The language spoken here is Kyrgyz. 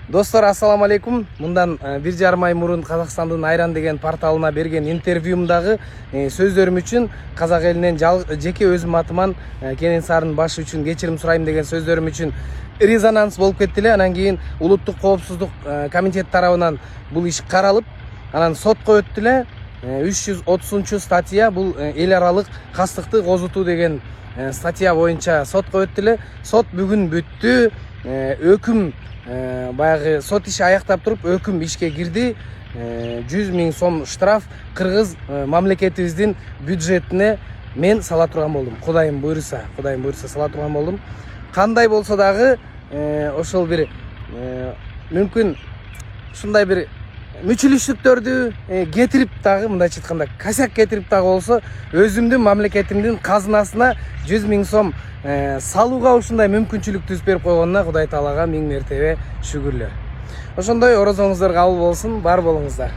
Достор, ассаламу алейкум. Мындан 1,5 ай мурун Казакстандын Айран деген порталына берген интервьюмдагы сөздөрүм үчүн казак элинен жеке өзүм атыман Кенен-Саардын башы үчүн кечирим сурайм деген сөздөрүм үчүн резонанс болуп кетти эле. Анан кийин улуттук коопсуздук комитет тарабынан бул иш каралып, анан сотко өттү эле. 330 статья бул эл аралык кастыкты козутуу деген статья боюнча сотко өттү эле. Сот бүгүн бүттү. Өкүм баягы сот иши аяктап туруп өкүм ишке кирди. 100 000 сом штраф кыргыз мамлекетибиздин бюджетине мен сала турган болдум. Кудайым буйруса сала турган болдум. Кандай болсо дагы ошол бир мүмкүн ушундай бир мүчүлүштүктөрдү кетирип дагы, мындайча айтканда косяк кетирип дагы болсо, өзүмдүн мамлекетимдин казынасына 100 000 сом салууга ушундай мүмкүнчүлүк түзүп берип койгонуна Кудай Таалага миң мертебе шүгүрлөр. Ошондой орозоңуздар кабыл болсун, бар болуңуздар.